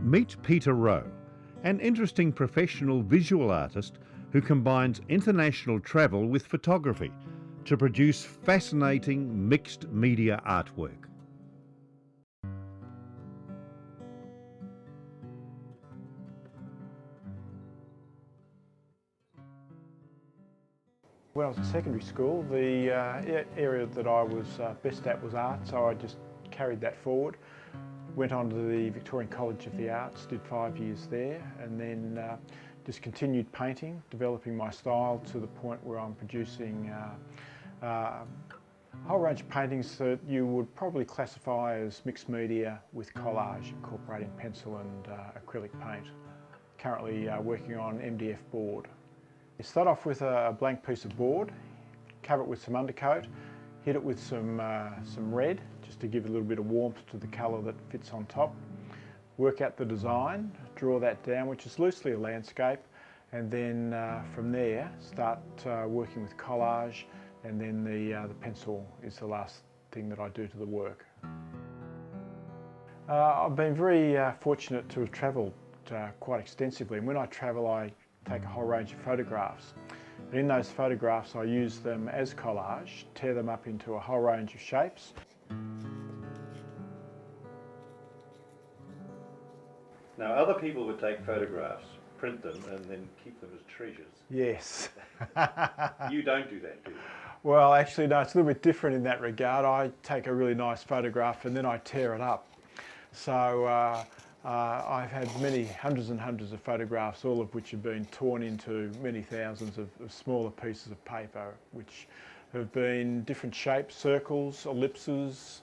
Meet Peter Rowe, an interesting professional visual artist who combines international travel with photography to produce fascinating mixed media artwork. When I was in secondary school, the area that I was best at was art, so I just carried that forward. Went on to the Victorian College of the Arts, did 5 years there, and then just continued painting, developing my style to the point where I'm producing a whole range of paintings that you would probably classify as mixed media with collage, incorporating pencil and acrylic paint. Currently working on MDF board. You start off with a blank piece of board, cover it with some undercoat, hit it with some red, just to give a little bit of warmth to the colour that fits on top. Work out the design, draw that down, which is loosely a landscape, and then from there start working with collage, and then the pencil is the last thing that I do to the work. I've been very fortunate to have travelled quite extensively, and when I travel I take a whole range of photographs. And in those photographs I use them as collage, tear them up into a whole range of shapes. Now other people would take photographs, print them and then keep them as treasures. Yes. You don't do that, do you? Well, actually no, it's a little bit different in that regard. I take a really nice photograph and then I tear it up. So I've had many hundreds and hundreds of photographs, all of which have been torn into many thousands of smaller pieces of paper, which have been different shapes, circles, ellipses,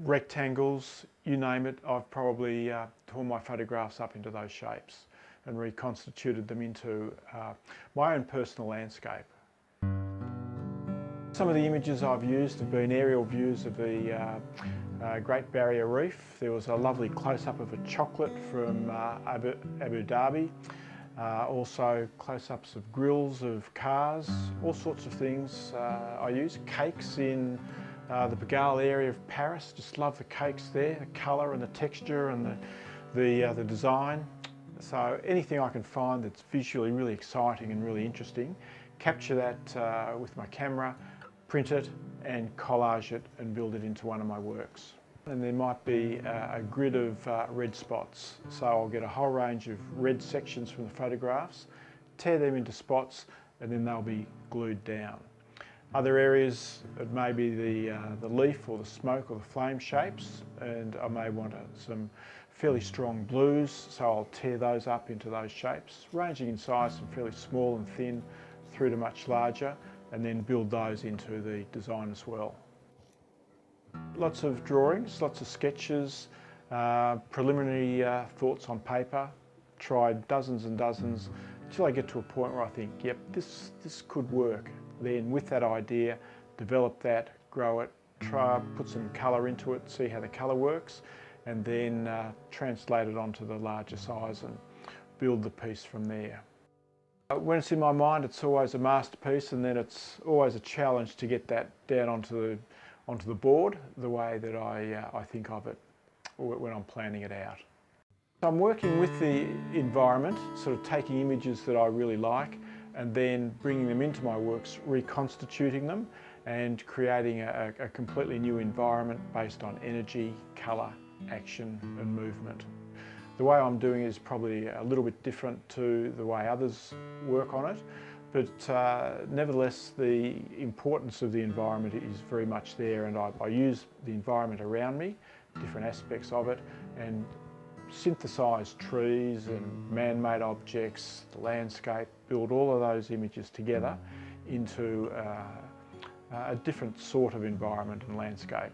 rectangles, you name it. I've probably torn my photographs up into those shapes and reconstituted them into my own personal landscape. Some of the images I've used have been aerial views of the Great Barrier Reef. There was a lovely close-up of a chocolate from Abu Dhabi. Also close-ups of grills of cars, all sorts of things I use. Cakes in the Pigalle area of Paris, just love the cakes there, the colour and the texture and the design. So anything I can find that's visually really exciting and really interesting, capture that with my camera, print it and collage it and build it into one of my works. And there might be a grid of red spots. So I'll get a whole range of red sections from the photographs, tear them into spots, and then they'll be glued down. Other areas, it may be the leaf or the smoke or the flame shapes, and I may want some fairly strong blues, so I'll tear those up into those shapes, ranging in size from fairly small and thin through to much larger, and then build those into the design as well. Lots of drawings, lots of sketches, preliminary thoughts on paper, tried dozens and dozens until I get to a point where I think, yep, this could work. Then with that idea, develop that, grow it, try put some colour into it, see how the colour works, and then translate it onto the larger size and build the piece from there. When it's in my mind, it's always a masterpiece, and then it's always a challenge to get that down onto the board the way that I think of it when I'm planning it out. I'm working with the environment, sort of taking images that I really like and then bringing them into my works, reconstituting them and creating a completely new environment based on energy, colour, action and movement. The way I'm doing it is probably a little bit different to the way others work on it, but nevertheless the importance of the environment is very much there, and I use the environment around me, different aspects of it, and synthesise trees and man-made objects, the landscape, build all of those images together into a different sort of environment and landscape.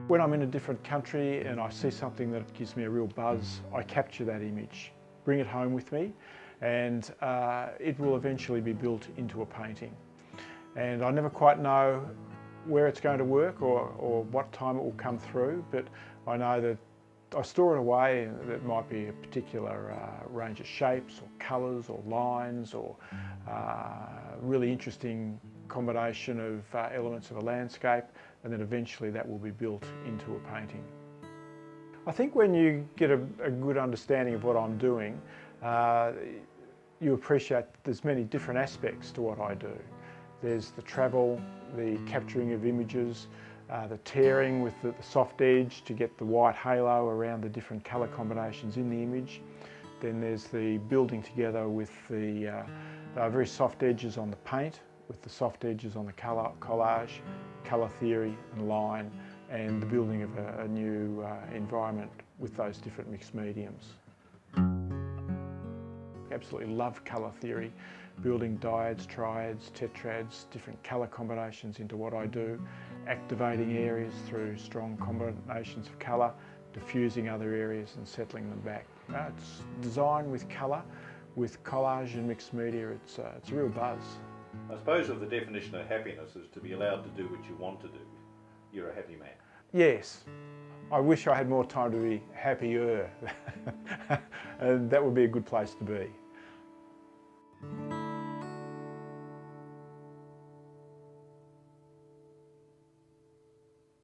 When I'm in a different country and I see something that gives me a real buzz, I capture that image, bring it home with me, and it will eventually be built into a painting. And I never quite know where it's going to work or what time it will come through, but I know that I store it away, and it might be a particular range of shapes or colours or lines or really interesting combination of elements of a landscape, and then eventually that will be built into a painting. I think when you get a good understanding of what I'm doing, you appreciate there's many different aspects to what I do. There's the travel, the capturing of images, the tearing with the soft edge to get the white halo around the different colour combinations in the image. Then there's the building together with the very soft edges on the paint, with the soft edges on the collage, colour theory and line, and the building of a new environment with those different mixed mediums. Absolutely love colour theory, building dyads, triads, tetrads, different colour combinations into what I do, activating areas through strong combinations of colour, diffusing other areas and settling them back. It's design with colour, with collage and mixed media, it's a real buzz. I suppose of the definition of happiness is to be allowed to do what you want to do. You're a happy man. Yes. I wish I had more time to be happier, and that would be a good place to be.